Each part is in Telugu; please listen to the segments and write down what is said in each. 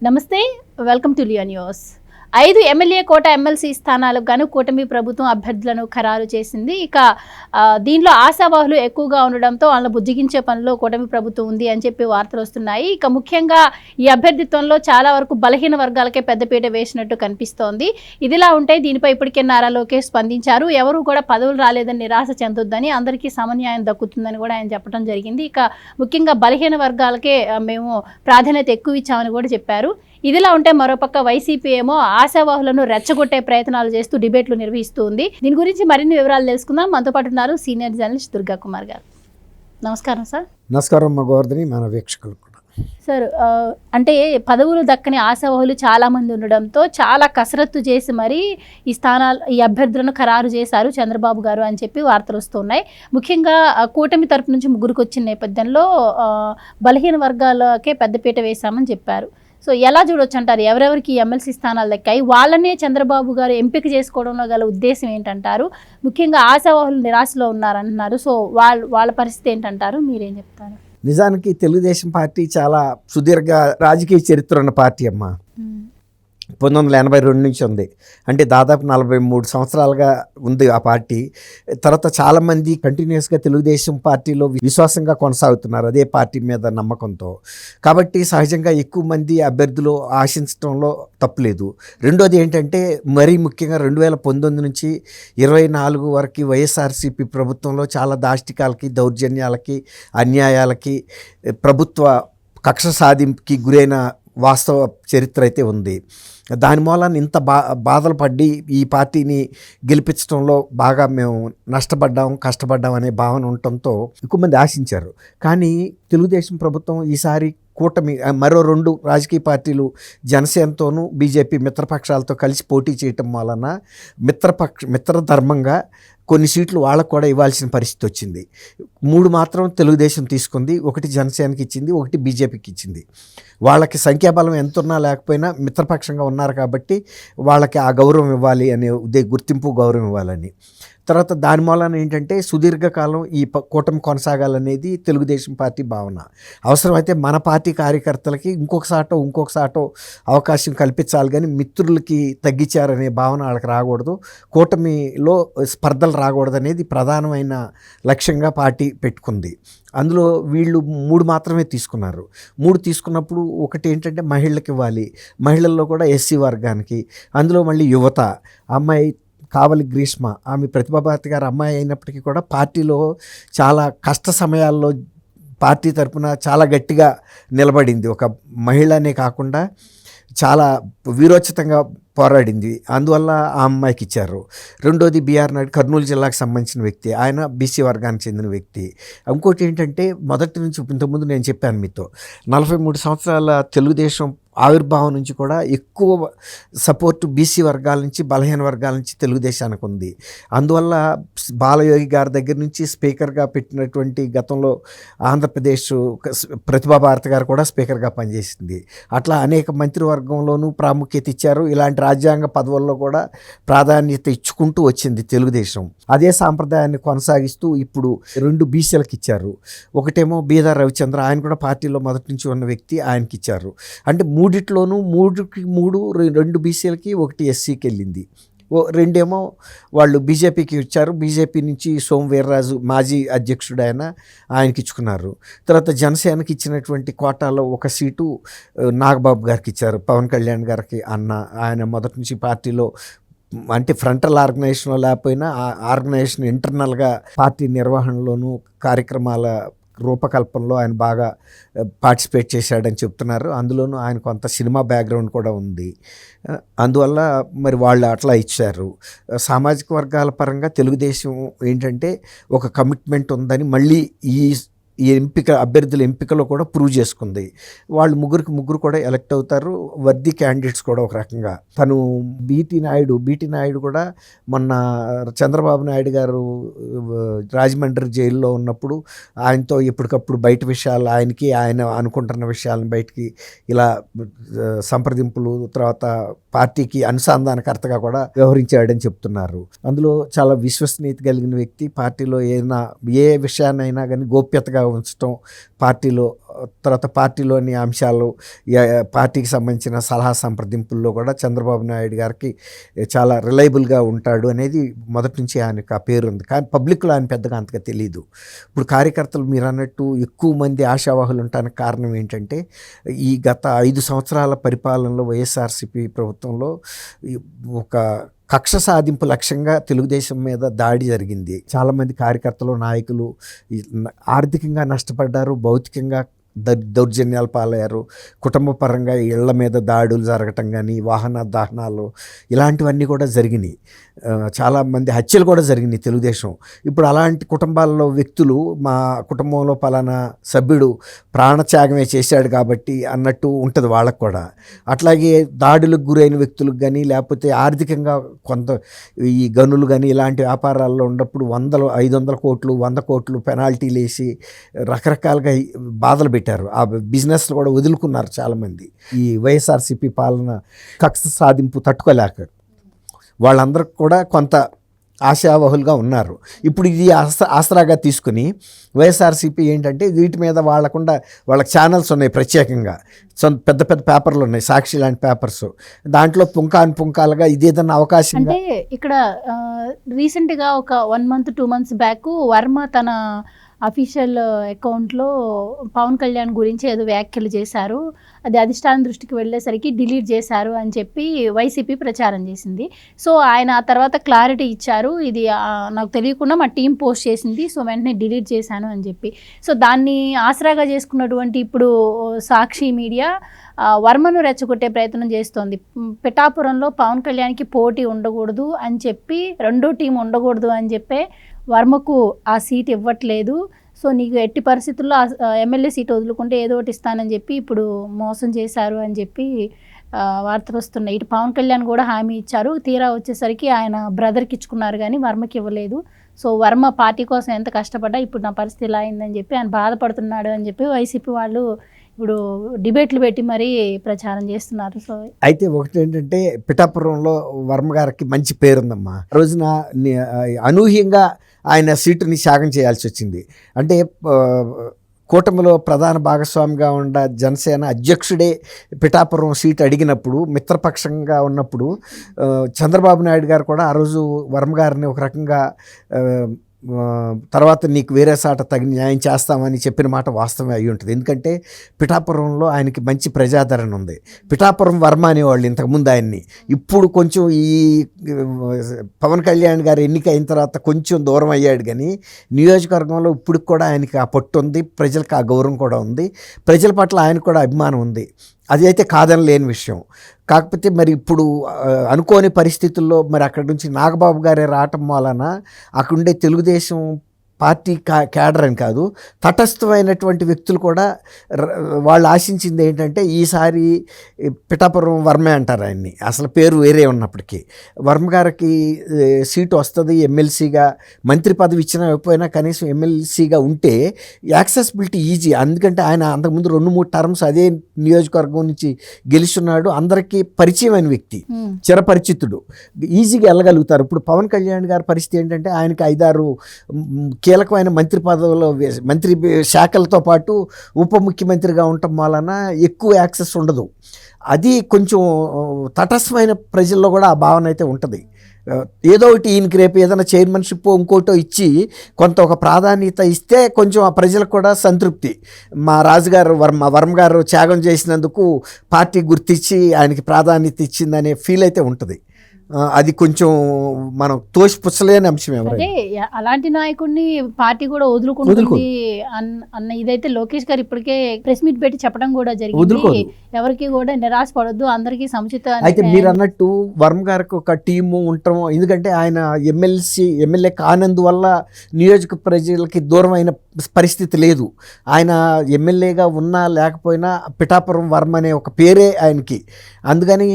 నమస్తే, welcome to Leo news. 5 MLA Kota MLC స్థానాలకు గాను కూటమి ప్రభుత్వం అభ్యర్థులను ఖరారు చేసింది. ఇక దీనిలో ఆశావాహులు ఎక్కువగా ఉండడంతో వాళ్ళని బుజ్జిగించే పనిలో కూటమి ప్రభుత్వం ఉంది అని చెప్పి వార్తలు వస్తున్నాయి. ఇక ముఖ్యంగా ఈ అభ్యర్థిత్వంలో చాలా వరకు బలహీన వర్గాలకే పెద్దపీట వేసినట్టు కనిపిస్తోంది. ఇదిలా ఉంటే దీనిపై ఇప్పటికే నారా లోకేష్ స్పందించారు. ఎవరు కూడా పదవులు రాలేదని నిరాశ చెందొద్దని, అందరికీ సమన్యాయం దక్కుతుందని కూడా ఆయన చెప్పడం జరిగింది. ఇక ముఖ్యంగా బలహీన వర్గాలకే మేము ప్రాధాన్యత ఎక్కువ ఇచ్చామని కూడా చెప్పారు. ఇదిలా ఉంటే మరోపక్క వైసీపీ ఏమో ఆశావాహులను రెచ్చగొట్టే ప్రయత్నాలు చేస్తూ డిబేట్లు నిర్వహిస్తూ ఉంది. దీని గురించి మరిన్ని వివరాలు తెలుసుకుందాం. మనతో పాటు ఉన్నారు సీనియర్ జర్నలిస్ట్ దుర్గా కుమార్ గారు. నమస్కారం సార్. నమస్కారం గోవర్ధని, మన వీక్షకులకు కూడా. సార్, అంటే పదవులు దక్కని ఆశావాహులు చాలా మంది ఉండడంతో చాలా కసరత్తు చేసి మరి ఈ అభ్యర్థులను ఖరారు చేశారు చంద్రబాబు గారు అని చెప్పి వార్తలు వస్తున్నాయి. ముఖ్యంగా కూటమి తరపు నుంచి ముగ్గురికి వచ్చిన నేపథ్యంలో బలహీన వర్గాలకే పెద్దపీట వేశామని చెప్పారు. సో ఎలా చూడొచ్చు అంటారు? ఎవరెవరికి ఎమ్మెల్సీ స్థానాలు దక్కాయి? వాళ్ళనే చంద్రబాబు గారు ఎంపిక చేసుకోవడంలో గల ఉద్దేశం ఏంటంటారు? ముఖ్యంగా ఆశావాహులు నిరాశలో ఉన్నారంటున్నారు. సో వాళ్ళ పరిస్థితి ఏంటంటారు? మీరేం చెప్తారు? నిజానికి తెలుగుదేశం పార్టీ చాలా సుదీర్ఘ రాజకీయ చరిత్ర ఉన్న పార్టీ అమ్మా. 1982 నుంచి ఉంది. అంటే దాదాపు 43 సంవత్సరాలుగా ఉంది ఆ పార్టీ. తర్వాత చాలామంది కంటిన్యూస్గా తెలుగుదేశం పార్టీలో విశ్వాసంగా కొనసాగుతున్నారు అదే పార్టీ మీద నమ్మకంతో. కాబట్టి సహజంగా ఎక్కువ మంది అభ్యర్థులు ఆశించడంలో తప్పులేదు. రెండోది ఏంటంటే మరీ ముఖ్యంగా 2019 నుంచి 24 వరకు వైఎస్ఆర్సీపీ ప్రభుత్వంలో చాలా దాష్టికాలకి, దౌర్జన్యాలకి, అన్యాయాలకి, ప్రభుత్వ కక్ష సాధింపుకి గురైన వాస్తవ చరిత్ర అయితే ఉంది. దాని మూలాన ఇంత బాధలు పడి ఈ పార్టీని గెలిపించడంలో బాగా మేము కష్టపడ్డాం అనే భావన ఉండటంతో ఎక్కువ మంది ఆశించారు. కానీ తెలుగుదేశం ప్రభుత్వం ఈసారి కూటమి మరో 2 రాజకీయ పార్టీలు జనసేనతోనూ బీజేపీ మిత్రపక్షాలతో కలిసి పోటీ చేయటం వలన మిత్రధర్మంగా కొన్ని సీట్లు వాళ్ళకు కూడా ఇవ్వాల్సిన పరిస్థితి వచ్చింది. 3 మాత్రం తెలుగుదేశం తీసుకుంది, 1 జనసేనకి ఇచ్చింది, 1 బీజేపీకి ఇచ్చింది. వాళ్ళకి సంఖ్యాబలం ఎంతున్నా లేకపోయినా మిత్రపక్షంగా ఉన్నారు కాబట్టి వాళ్ళకి ఆ గౌరవం ఇవ్వాలి అనే గుర్తింపు గౌరవం ఇవ్వాలని. తర్వాత దాని మూలన ఏంటంటే సుదీర్ఘకాలం ఈ కూటమి కొనసాగాలనేది తెలుగుదేశం పార్టీ భావన. అవసరమైతే మన పార్టీ కార్యకర్తలకి ఇంకొకసాటో అవకాశం కల్పించాలి, కానీ మిత్రులకి తగ్గించారనే భావన వాళ్ళకి రాకూడదు, కూటమిలో స్పర్ధలు రాకూడదు అనేది ప్రధానమైన లక్ష్యంగా పార్టీ పెట్టుకుంది. అందులో వీళ్ళు 3 మాత్రమే తీసుకున్నారు. 3 తీసుకున్నప్పుడు ఒకటి ఏంటంటే మహిళలకు ఇవ్వాలి, మహిళల్లో కూడా ఎస్సీ వర్గానికి, అందులో మళ్ళీ యువత. అమ్మాయి కావలి గ్రీష్మ, ఆమె ప్రతిభాభారతి గారు అమ్మాయి అయినప్పటికీ కూడా పార్టీలో చాలా కష్ట సమయాల్లో పార్టీ తరపున చాలా గట్టిగా నిలబడింది. ఒక మహిళనే కాకుండా చాలా వీరోచితంగా పోరాడింది. అందువల్ల ఆ అమ్మాయికి ఇచ్చారు. రెండోది బిఆర్ నాయుడు, కర్నూలు జిల్లాకు సంబంధించిన వ్యక్తి, ఆయన బీసీ వర్గానికి చెందిన వ్యక్తి. ఇంకోటి ఏంటంటే మొదటి నుంచి ఇంతకుముందు నేను చెప్పాను మీతో, 43 సంవత్సరాల తెలుగుదేశం ఆవిర్భావం నుంచి కూడా ఎక్కువ సపోర్టు బీసీ వర్గాల నుంచి, బలహీన వర్గాల నుంచి తెలుగుదేశానికి ఉంది. అందువల్ల బాలయోగి గారి దగ్గర నుంచి స్పీకర్గా పెట్టినటువంటి గతంలో ఆంధ్రప్రదేశ్ ప్రతిభాభారతి గారు కూడా స్పీకర్గా పనిచేసింది. అట్లా అనేక మంత్రివర్గంలోనూ ప్రాముఖ్యత ఇచ్చారు. ఇలాంటి రాజ్యాంగ పదవుల్లో కూడా ప్రాధాన్యత ఇచ్చుకుంటూ వచ్చింది తెలుగుదేశం. అదే సాంప్రదాయాన్ని కొనసాగిస్తూ ఇప్పుడు 2 బీసీలకు ఇచ్చారు. ఒకటేమో బీదర్ రవిచంద్ర, ఆయన కూడా పార్టీలో మొదటి నుంచి ఉన్న వ్యక్తి, ఆయనకి ఇచ్చారు. అంటే 3టిలోనూ 3కి 3, 2 బీసీలకి 1 ఎస్సీకి వెళ్ళింది. 2 ఏమో వాళ్ళు బీజేపీకి ఇచ్చారు. బీజేపీ నుంచి సోము వీర్రాజు మాజీ అధ్యక్షుడు, ఆయనకి ఇచ్చుకున్నారు. తర్వాత జనసేనకి ఇచ్చినటువంటి కోటాలో 1 సీటు నాగబాబు గారికి ఇచ్చారు, పవన్ కళ్యాణ్ గారికి అన్న. ఆయన మొదటి నుంచి పార్టీలో అంటే ఫ్రంటల్ ఆర్గనైజేషన్లో లేకపోయినా ఆర్గనైజేషన్ ఇంటర్నల్గా పార్టీ నిర్వహణలోనూ కార్యక్రమాల రూపకల్పనలో ఆయన బాగా పార్టిసిపేట్ చేశాడని చెప్తున్నారు. అందులోనూ ఆయన కొంత సినిమా బ్యాక్గ్రౌండ్ కూడా ఉంది. అందువల్ల మరి వాళ్ళు అట్లా ఇచ్చారు. సామాజిక వర్గాల పరంగా తెలుగుదేశం ఏంటంటే ఒక కమిట్మెంట్ ఉందని మళ్ళీ ఈ అభ్యర్థుల ఎంపికలో కూడా ప్రూవ్ చేసుకుంది. వాళ్ళు ముగ్గురు కూడా ఎలక్ట్ అవుతారు. వర్ది క్యాండిడేట్స్ కూడా ఒక రకంగా. తను బీటీ నాయుడు కూడా మొన్న చంద్రబాబు నాయుడు గారు రాజమండ్రి జైల్లో ఉన్నప్పుడు ఆయనతో ఎప్పటికప్పుడు బయట విషయాలు, ఆయన అనుకుంటున్న విషయాలను బయటికి ఇలా సంప్రదింపులు, తర్వాత పార్టీకి అనుసంధానకర్తగా కూడా వ్యవహరించాడని చెప్తున్నారు. అందులో చాలా విశ్వసనీయత కలిగిన వ్యక్తి. పార్టీలో ఏ విషయాన్నైనా కానీ గోప్యతగా ఉంచడం, పార్టీలో తర్వాత పార్టీలోని అంశాలు, పార్టీకి సంబంధించిన సలహా సంప్రదింపుల్లో కూడా చంద్రబాబు నాయుడు గారికి చాలా రిలయబుల్గా ఉంటాడు అనేది మొదటి నుంచి ఆయనకు ఆ పేరు ఉంది. కానీ పబ్లిక్లో ఆయన పెద్దగా అంతగా తెలియదు. ఇప్పుడు కార్యకర్తలు మీరు అన్నట్టు ఎక్కువ మంది ఆశావాహులు ఉండటానికి కారణం ఏంటంటే ఈ గత 5 సంవత్సరాల పరిపాలనలో వైఎస్ఆర్సీపీ ప్రభుత్వంలో ఒక కక్ష సాధింపు లక్ష్యంగా తెలుగుదేశం మీద దాడి జరిగింది. చాలామంది కార్యకర్తలు, నాయకులు ఆర్థికంగా నష్టపడ్డారు, భౌతికంగా దౌర్జన్యాలు పాలయ్యారు, కుటుంబ పరంగా ఇళ్ల మీద దాడులు జరగటం కానీ, వాహన దహనాలు ఇలాంటివన్నీ కూడా జరిగినాయి. చాలామంది హత్యలు కూడా జరిగినాయి తెలుగుదేశం. ఇప్పుడు అలాంటి కుటుంబాల్లో వ్యక్తులు మా కుటుంబంలో పలానా సభ్యుడు ప్రాణత్యాగమే చేశాడు కాబట్టి అన్నట్టు ఉంటుంది వాళ్ళకు కూడా. అట్లాగే దాడులకు గురైన వ్యక్తులకు కానీ, లేకపోతే ఆర్థికంగా కొంత ఈ గనులు కానీ ఇలాంటి వ్యాపారాల్లో ఉన్నప్పుడు 500 కోట్లు 100 కోట్లు పెనాల్టీలు వేసి రకరకాలుగా బాధలు పెట్టారు. ఆ బిజినెస్లు కూడా వదులుకున్నారు చాలామంది. ఈ వైఎస్ఆర్సీపీ పాలన కక్ష సాధింపు తట్టుకోలేక వాళ్ళందరికి కూడా కొంత ఆశావహులుగా ఉన్నారు. ఇప్పుడు ఇది ఆసరాగా తీసుకుని వైఎస్ఆర్సీపీ ఏంటంటే వీటి మీద వాళ్ళకి ఛానల్స్ ఉన్నాయి, ప్రత్యేకంగా పెద్ద పెద్ద పేపర్లు ఉన్నాయి, సాక్షి లాంటి పేపర్స్. దాంట్లో పుంకాలుగా ఇది ఏదన్నా అవకాశం అంటే ఇక్కడ రీసెంట్గా ఒక 1 month 2 months బ్యాక్ వర్మ తన అఫీషియల్ అకౌంట్లో పవన్ కళ్యాణ్ గురించి ఏదో వ్యాఖ్యలు చేశారు, అది అధిష్టానం దృష్టికి వెళ్ళేసరికి డిలీట్ చేశారు అని చెప్పి వైసీపీ ప్రచారం చేసింది. సో ఆయన ఆ తర్వాత క్లారిటీ ఇచ్చారు, ఇది నాకు తెలియకుండా మా టీం పోస్ట్ చేసింది, సో వెంటనే డిలీట్ చేశాను అని చెప్పి. సో దాన్ని ఆసరాగా చేసుకున్నటువంటి ఇప్పుడు సాక్షి మీడియా వర్మను రెచ్చగొట్టే ప్రయత్నం చేస్తోంది. పిఠాపురంలో పవన్ కళ్యాణ్కి పోటీ ఉండకూడదు అని చెప్పి, రెండో టీం ఉండకూడదు అని చెప్పే వర్మకు ఆ సీట్ ఇవ్వట్లేదు, సో నీకు ఎట్టి పరిస్థితుల్లో ఎమ్మెల్యే సీట్ వదులుకుంటే ఏదో ఒకటి ఇస్తానని చెప్పి ఇప్పుడు మోసం చేశారు అని చెప్పి వార్తలు వస్తున్నాయి. ఇటు పవన్ కళ్యాణ్ కూడా హామీ ఇచ్చారు, తీరా వచ్చేసరికి ఆయన బ్రదర్కి ఇచ్చుకున్నారు కానీ వర్మకి ఇవ్వలేదు. సో వర్మ పార్టీ కోసం ఎంత కష్టపడ్డా ఇప్పుడు నా పరిస్థితి ఇలా అయిందని చెప్పి ఆయన బాధపడుతున్నాడు అని చెప్పి వైసీపీ వాళ్ళు ఇప్పుడు డిబేట్లు పెట్టి మరీ ప్రచారం చేస్తున్నారు. సో అయితే ఒకటి ఏంటంటే పిఠాపురంలో వర్మ గారికి మంచి పేరుందమ్మా. రోజున అనూహ్యంగా ఆయన సీటుని త్యాగం చేయాల్సి వచ్చింది. అంటే కూటమిలో ప్రధాన భాగస్వామిగా ఉన్న జనసేన అధ్యక్షుడే పిఠాపురం సీట్ అడిగినప్పుడు, మిత్రపక్షంగా ఉన్నప్పుడు చంద్రబాబు నాయుడు గారు కూడా ఆ రోజు వర్మ గారిని ఒక రకంగా తర్వాత నీకు వేరే సాట తగిన న్యాయం చేస్తామని చెప్పిన మాట వాస్తవమే అయి ఉంటుంది. ఎందుకంటే పిఠాపురంలో ఆయనకి మంచి ప్రజాదరణ ఉంది. పిఠాపురం వర్మ అనేవాళ్ళు ఇంతకుముందు ఆయన్ని. ఇప్పుడు కొంచెం ఈ పవన్ కళ్యాణ్ గారు ఎన్నిక అయిన తర్వాత కొంచెం దూరం అయ్యాడు, కానీ నియోజకవర్గంలో ఇప్పుడు కూడా ఆయనకి ఆ పట్టు ఉంది, ప్రజలకు ఆ గౌరవం కూడా ఉంది, ప్రజల పట్ల ఆయనకు కూడా అభిమానం ఉంది. అది అయితే కాదని లేని విషయం. కాకపోతే మరి ఇప్పుడు అనుకోని పరిస్థితుల్లో మరి అక్కడి నుంచి నాగబాబు గారే రావటం వలన అక్కడుండే తెలుగుదేశం పార్టీ క్యాడర్ అని కాదు, తటస్థమైనటువంటి వ్యక్తులు కూడా వాళ్ళు ఆశించింది ఏంటంటే ఈసారి పిఠాపురం వర్మే అంటారు ఆయన్ని, అసలు పేరు వేరే ఉన్నప్పటికీ వర్మ గారికి సీటు వస్తుంది, ఎమ్మెల్సీగా మంత్రి పదవి ఇచ్చినా ఇవ్వకపోయినా కనీసం ఎమ్మెల్సీగా ఉంటే యాక్సెసిబిలిటీ ఈజీ. ఎందుకంటే ఆయన అంతకుముందు 2-3 టర్మ్స్ అదే నియోజకవర్గం నుంచి గెలుచున్నాడు, అందరికీ పరిచయమైన వ్యక్తి, చిరపరిచితుడు, ఈజీగా వెళ్ళగలుగుతారు. ఇప్పుడు పవన్ కళ్యాణ్ గారి పరిస్థితి ఏంటంటే ఆయనకి 5-6 కీలకమైన మంత్రి పదవిలో మంత్రి శాఖలతో పాటు ఉప ముఖ్యమంత్రిగా ఉండటం వలన ఎక్కువ యాక్సెస్ ఉండదు. అది కొంచెం తటస్థమైన ప్రజల్లో కూడా ఆ భావన అయితే ఉంటుంది. ఏదో ఒకటి ఈయనకి రేపు ఏదైనా చైర్మన్షిప్ ఇంకోటో ఇచ్చి కొంత ఒక ప్రాధాన్యత ఇస్తే కొంచెం ఆ ప్రజలకు కూడా సంతృప్తి. మా రాజుగారు వర్మ గారు త్యాగం చేసినందుకు పార్టీ గుర్తించి ఆయనకి ప్రాధాన్యత ఇచ్చిందనే ఫీల్ అయితే ఉంటుంది. అది కొంచెం మనం తోసిపుచ్చలేని అంశం. అదే అలాంటి నాయకుడిని పార్టీ కూడా వదులుకుంటుంది అన్న ఇదైతే లోకేష్ గారు ఇప్పటికే ప్రెస్ మీట్ పెట్టి చెప్పడం కూడా జరిగింది. ఎవరికి కూడా నిరాశ పడొద్దు, అందరికీ సముచిత. అయితే మీరు అన్నట్టు వర్మ గారికి ఒక టీము ఉండటం, ఎందుకంటే ఆయన ఎమ్మెల్యే కానందువల్ల నియోజక ప్రజలకి దూరమైన పరిస్థితి లేదు. ఆయన ఎమ్మెల్యేగా ఉన్నా లేకపోయినా పిఠాపురం వర్మ అనే ఒక పేరే ఆయనకి. అందుకని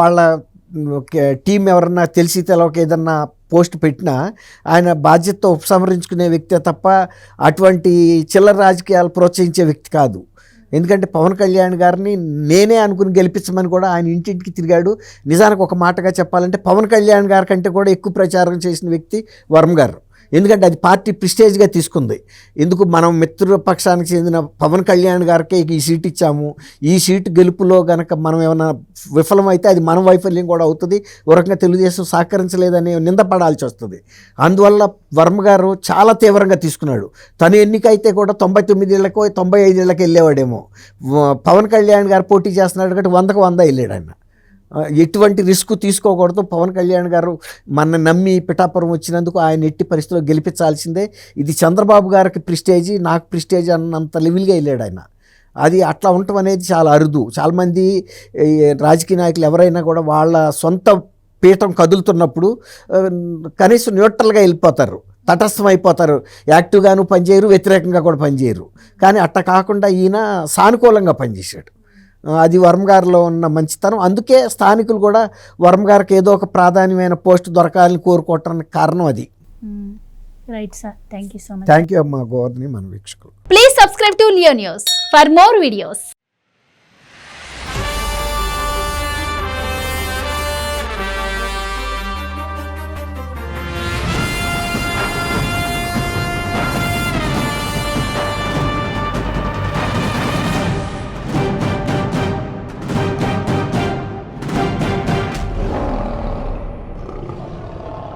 వాళ్ళ టీం ఎవరన్నా తెలిసి తెలవక ఏదన్నా పోస్ట్ పెట్టినా ఆయన బాధ్యతతో ఉపసంహరించుకునే వ్యక్తే తప్ప అటువంటి చిల్లర రాజకీయాలు ప్రోత్సహించే వ్యక్తి కాదు. ఎందుకంటే పవన్ కళ్యాణ్ గారిని నేనే అనుకుని గెలిపించమని కూడా ఆయన ఇంటింటికి తిరిగాడు. నిజానికి ఒక మాటగా చెప్పాలంటే పవన్ కళ్యాణ్ గారి కంటే కూడా ఎక్కువ ప్రచారం చేసిన వ్యక్తి వర్మ గారు. ఎందుకంటే అది పార్టీ ప్రిస్టేజ్గా తీసుకుంది. ఎందుకు మనం మిత్రపక్షానికి చెందిన పవన్ కళ్యాణ్ గారికి ఈ సీట్ ఇచ్చాము, ఈ సీటు గెలుపులో కనుక మనం ఏమైనా విఫలమైతే అది మన వైఫల్యం కూడా అవుతుంది, ఒక రకంగా తెలుగుదేశం సహకరించలేదని నిందపడాల్సి వస్తుంది. అందువల్ల వర్మ గారు చాలా తీవ్రంగా తీసుకున్నాడు. తను ఎన్నికైతే కూడా 99 ఏళ్ళకో 95 ఏళ్ళకి వెళ్ళేవాడేమో. పవన్ కళ్యాణ్ గారు పోటీ చేస్తున్నాడు కాబట్టి 100కు 100 వెళ్ళాడు ఆయన. ఎటువంటి రిస్క్ తీసుకోకూడదు. పవన్ కళ్యాణ్ గారు మన నమ్మి పిఠాపురం వచ్చినందుకు ఆయన ఎట్టి పరిస్థితిలో గెలిపించాల్సిందే. ఇది చంద్రబాబు గారికి ప్రిస్టేజ్, నాకు ప్రిస్టేజ్ అన్నంత లెవెల్గా వెళ్ళాడు ఆయన. అది అట్లా ఉండటం అనేది చాలా అరుదు. చాలామంది రాజకీయ నాయకులు ఎవరైనా కూడా వాళ్ళ సొంత పీఠం కదులుతున్నప్పుడు కనీసం న్యూట్రల్గా వెళ్ళిపోతారు, తటస్థం అయిపోతారు. యాక్టివ్గాను పనిచేయరు, వ్యతిరేకంగా కూడా పనిచేయరు. కానీ అట్ట కాకుండా ఈయన సానుకూలంగా పనిచేశాడు. అది వర్మ గారిలో ఉన్న మంచితనం. అందుకే స్థానికులు కూడా వర్మ గారికి ఏదో ఒక ప్రాధాన్యమైన పోస్ట్ దొరకాలని కోరుకోవటానికి కారణం అది. Right sir, thank you so much. Thank you అమ్మా గోవర్ధని, మన వీక్షకులు. Please subscribe to Leo News for more videos.